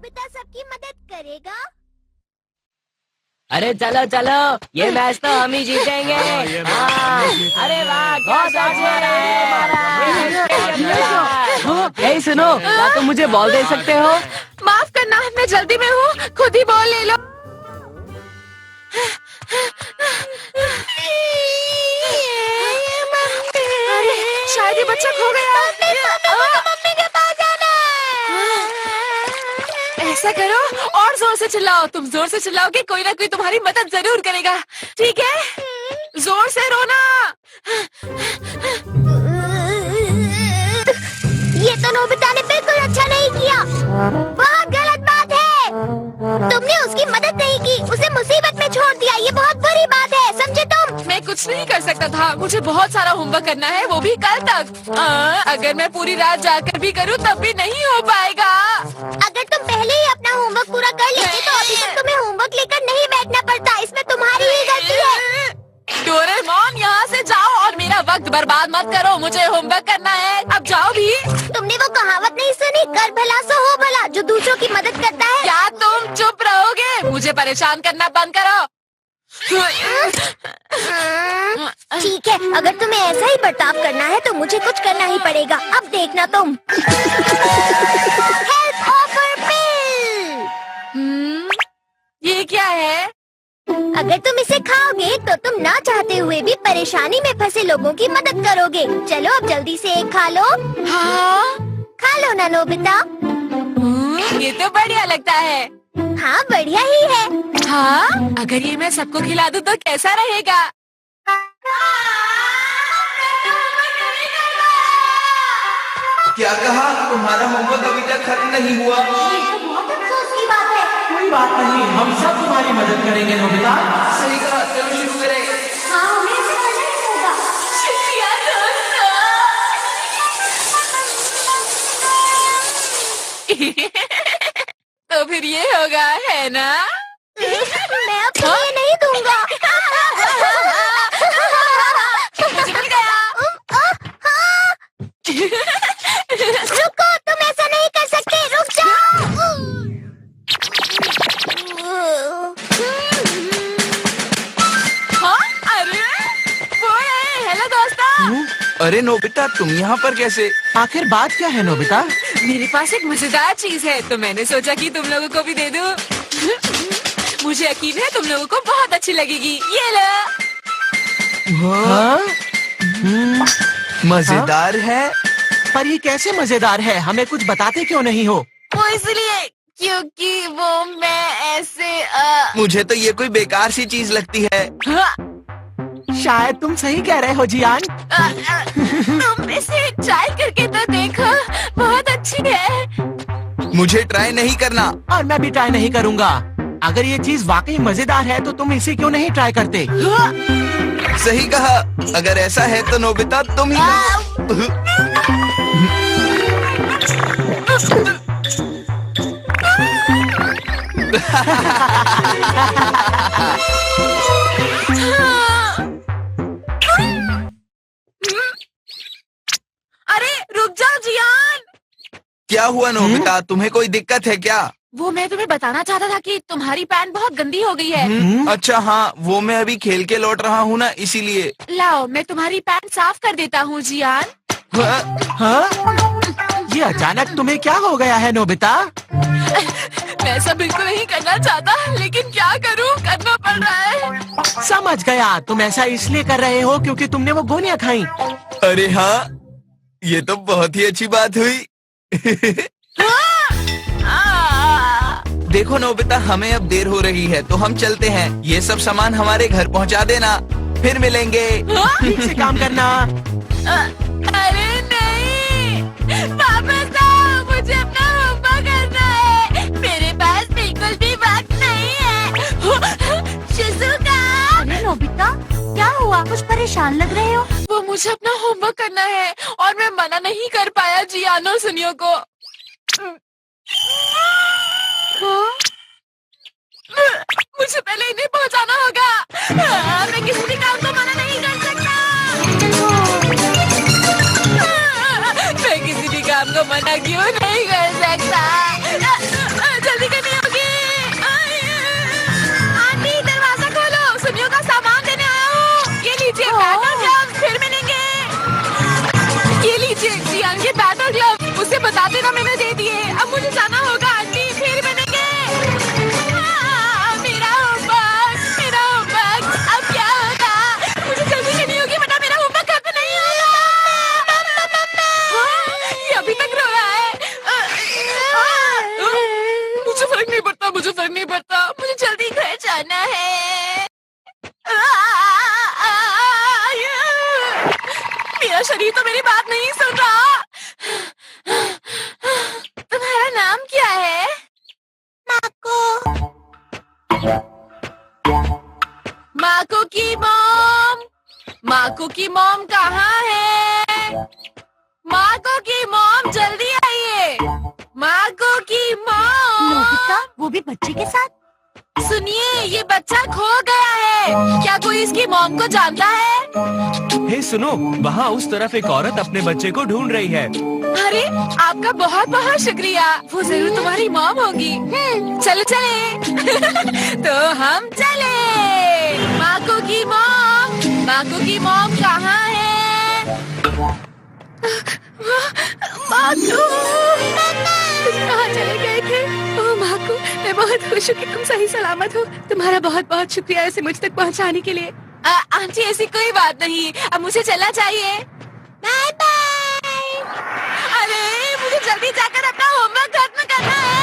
Nobita सबकी मदद करेगा। अरे चलो चलो, ये मैच तो हम ही जीतेंगे। अरे वाह, क्या शॉट मारा है हमारा। यही सुनो, क्या तुम मुझे बॉल दे सकते हो? माफ करना, मैं जल्दी में हूँ, खुद ही बॉल ले लो। अरे शायद ये बच्चा खो गया। मम्मी के पास जाना है। ऐसा करो, और जोर से चिल्लाओ। तुम जोर से चिल्लाओगे, कोई ना कोई तुम्हारी मदद जरूर करेगा। ठीक है, जोर से रोना। ये तो नोबिता ने बिल्कुल अच्छा नहीं किया। बहुत गलत बात है। तुमने उसकी मदद नहीं की, उसे मुसीबत में छोड़ दिया। ये बहुत बुरी बात है, समझे तुम? मैं कुछ नहीं कर सकता था, मुझे बहुत सारा होमवर्क करना है, वो भी कल तक। अगर मैं पूरी रात जाकर भी करूँ तब भी नहीं हो पाएगा। अगर तुम पहले ही अपना होमवर्क पूरा कर लेते तो अभी तक तुम्हें होमवर्क लेकर नहीं बैठना पड़ता। इसमें तुम्हारी ही गलती है। डोरेमोन, यहाँ से जाओ और मेरा वक्त बर्बाद मत करो। मुझे होमवर्क करना है, अब जाओ भी। तुमने वो कहावत नहीं सुनी, कर भला सो हो भला। जो दूसरों की मदद करता है। क्या तुम चुप रहोगे? मुझे परेशान करना बंद करो। ठीक है, अगर तुम्हें ऐसा ही बर्ताव करना है तो मुझे कुछ करना ही पड़ेगा। अब देखना तुम। हेल्प ऑफर पिल। ये क्या है? अगर तुम इसे खाओगे तो तुम ना चाहते हुए भी परेशानी में फंसे लोगों की मदद करोगे। चलो अब जल्दी से एक खा लो। हाँ, खा लो ना नोबिता। ये तो बढ़िया लगता है। हाँ, बढ़िया ही है। हाँ, अगर ये मैं सबको खिला दूँ तो कैसा रहेगा? क्या कहा? तुम्हारा होमवर्क अभी तक खत्म नहीं हुआ? ये तो बहुत अफसोस की बात है। कोई बात नहीं, हम सब तुम्हारी मदद करेंगे नोबिता। सही कहा, चलो शुरू करें। हाँ, हमें इसे करना ही होगा। शुक्रिया दोस्तों। तो फिर ये होगा, है ना? मैं अब तुम्हें ये नहीं दूंगा। मुझे मिल गया। रुको, तुम ऐसा नहीं कर सकते। रुक जाओ। हाँ, अरे वो है। हेलो दोस्तों। अरे नोबिता, तुम यहाँ पर कैसे? आखिर बात क्या है नोबिता? मेरे पास एक मजेदार चीज है, तो मैंने सोचा कि तुम लोगों को भी दे दूं। मुझे यकीन है तुम लोगों को बहुत अच्छी लगेगी। ये लो। हाँ? मजेदार है। पर ये कैसे मजेदार है? हमें कुछ बताते क्यों नहीं हो? वो इसलिए क्योंकि वो मैं ऐसे मुझे तो ये कोई बेकार सी चीज लगती है। शायद तुम सही कह रहे हो जियान। तुम इसे ट्राई करके तो देखो, बहुत अच्छी है। मुझे ट्राई नहीं करना। और मैं भी ट्राई नहीं करूँगा। अगर ये चीज वाकई मजेदार है तो तुम इसे क्यों नहीं ट्राई करते? सही कहा, अगर ऐसा है तो नोबिता तुम ही। अरे रुक जाओ जियान। क्या हुआ नोबिता, तुम्हें कोई दिक्कत है क्या? वो मैं तुम्हें बताना चाहता था कि तुम्हारी पैंट बहुत गंदी हो गई है। अच्छा हाँ, वो मैं अभी खेल के लौट रहा हूँ ना, इसीलिए। लाओ, मैं तुम्हारी पैंट साफ कर देता हूँ जियान। हाँ? ये अचानक तुम्हें क्या हो गया है नोबिता? मैं ऐसा बिल्कुल नहीं करना चाहता, लेकिन क्या करूँ, करना पड़ रहा है। समझ गया, तुम ऐसा इसलिए कर रहे हो क्योंकि तुमने वो गोलियां खाई। अरे हाँ, ये तो बहुत ही अच्छी बात हुई। देखो नोबिता, हमें अब देर हो रही है तो हम चलते हैं। ये सब सामान हमारे घर पहुंचा देना, फिर मिलेंगे। ठीक से काम करना। अरे नहीं, वापस आओ, मुझे अपना होमवर्क करना है। मेरे पास बिल्कुल भी वक्त नहीं है। शिज़ुका। अरे नोबिता, क्या हुआ? कुछ परेशान लग रहे हो। वो मुझे अपना होमवर्क करना है और मैं मना नहीं कर पाया जियानो सुनियो को। मुझे पहले इन्हें पहुंचाना होगा। मैं किसी भी काम को मना नहीं कर सकता। मैं किसी भी काम को मना क्यों नहीं कर सकता? जल्दी मेरा शरीर तो मेरी बात नहीं सुन रहा। तुम्हारा नाम क्या है? माको की मॉम। माको की मॉम कहाँ है? माको की मॉम जल्दी आइए। माको की मॉम। नोबिता, वो भी बच्चे के साथ? सुनिए, ये बच्चा खो गया है। क्या कोई इसकी मॉम को जानता है? हे सुनो, वहाँ उस तरफ एक औरत अपने बच्चे को ढूंढ रही है। अरे, आपका बहुत बहुत शुक्रिया। वो जरूर तुम्हारी मॉम होगी। चलो चले। तो हम चले। माको की मॉम। माको की मॉम कहाँ है? माको, कहाँ चले गए थे? ओह माको, मैं बहुत खुश हूँ कि तुम सही सलामत हो। तुम्हारा बहुत बहुत शुक्रिया इसे मुझ तक पहुँचाने के लिए। आंटी, ऐसी कोई बात नहीं, अब मुझे चलना चाहिए। Bye bye. अरे, मुझे जल्दी जाकर अपना होमवर्क खत्म करना है।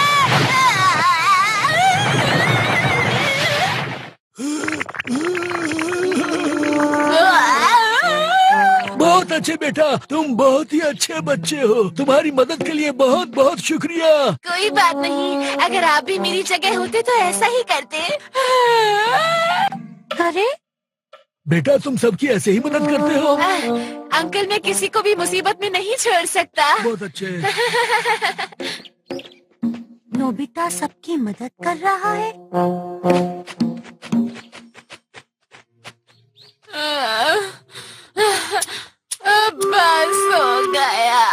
बहुत अच्छे बेटा, तुम बहुत ही अच्छे बच्चे हो। तुम्हारी मदद के लिए बहुत बहुत शुक्रिया। कोई बात नहीं, अगर आप भी मेरी जगह होते तो ऐसा ही करते। अरे बेटा, तुम सबकी ऐसे ही मदद करते हो। अंकल, मैं किसी को भी मुसीबत में नहीं छोड़ सकता। बहुत अच्छे। नोबिता सबकी मदद कर रहा है। बस हो गया।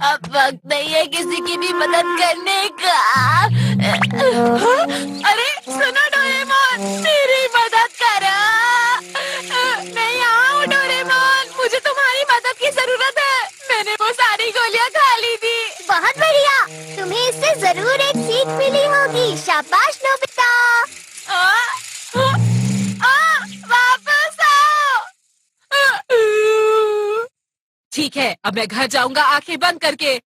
अब वक्त नहीं है किसी की भी मदद करने का। अरे सुनो डोरेमोन, मेरी मदद करो। मैं यहाँ हूँ डोरेमोन, मुझे तुम्हारी मदद की जरूरत है। मैंने वो सारी गोलियाँ खा ली थी। बहुत बढ़िया, तुम्हें इससे जरूर एक सीख मिली होगी। शाबाश नोबिता। वापस आओ। ठीक है, अब मैं घर जाऊंगा आंखें बंद करके।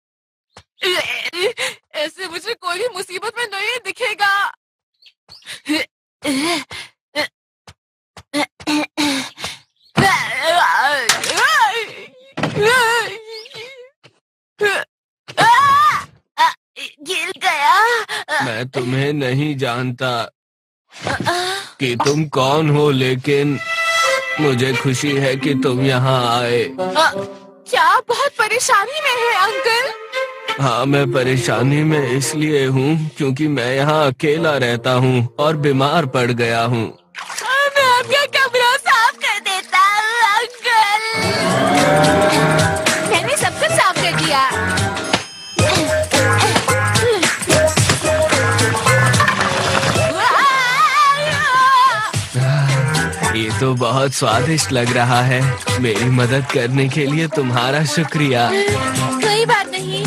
ऐसे मुझे कोई भी मुसीबत में नहीं दिखेगा। गिर गया। मैं तुम्हें नहीं जानता कि तुम कौन हो, लेकिन मुझे खुशी है कि तुम यहाँ आए। क्या बहुत परेशानी में है अंकल? हाँ, मैं परेशानी में इसलिए हूँ क्योंकि मैं यहाँ अकेला रहता हूँ और बीमार पड़ गया हूँ। मैं आपका कमरा साफ कर देता हूँ अंकल। मैंने सब कुछ साफ कर दिया। ये तो बहुत स्वादिष्ट लग रहा है। मेरी मदद करने के लिए तुम्हारा शुक्रिया। कोई बात नहीं।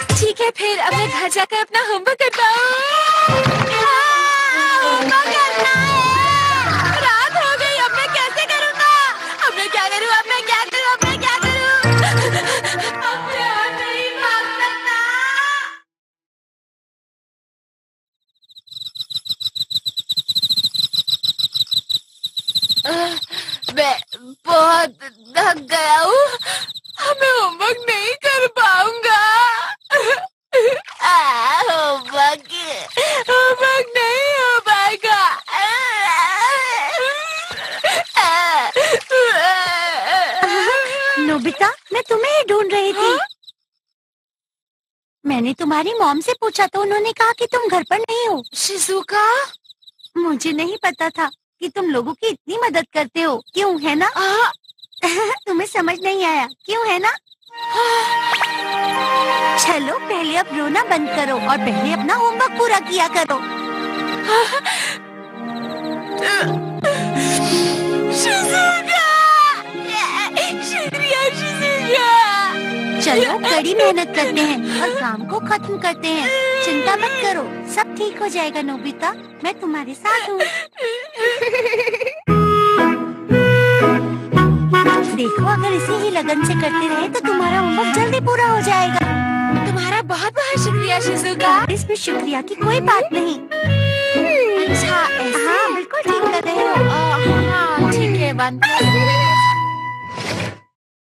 ठीक है, फिर अब मैं घर जाकर अपना होमवर्क करता हूँ। होमवर्क करना है। रात हो गई, अब मैं कैसे करूँगा? अब मैं क्या करूँ? अब मैं क्या करूँ? अब मैं क्या करूँ? अब मैं और नहीं भाग सकता। मैं बहुत थक गया हूँ। मैं होमवर्क नहीं कर पाऊंगा। होमवर्क नहीं हो पाएगा। नोबिता, मैं तुम्हें ही ढूंढ रही थी। मैंने तुम्हारी मॉम से पूछा तो उन्होंने कहा कि तुम घर पर नहीं हो। शिजुका, मुझे नहीं पता था कि तुम लोगों की इतनी मदद करते हो। क्यों, है ना? तुम्हें समझ नहीं आया, क्यों, है ना? चलो पहले अब रोना बंद करो और पहले अपना होमवर्क पूरा किया करो। शिजुका, शुक्रिया शिजुका। चलो कड़ी मेहनत करते हैं और काम को खत्म करते हैं। चिंता मत करो, सब ठीक हो जाएगा नोबिता, मैं तुम्हारे साथ हूँ। देखो, अगर इसी ही लगन से करते रहे तो तुम्हारा होमवर्क जल्दी पूरा हो जाएगा। तुम्हारा बहुत बहुत शुक्रिया शिजुका। इसमें शुक्रिया की कोई बात नहीं। अच्छा, ऐसे? हाँ, बिल्कुल ठीक कर रहे हो। हाँ, ठीक है, बंद।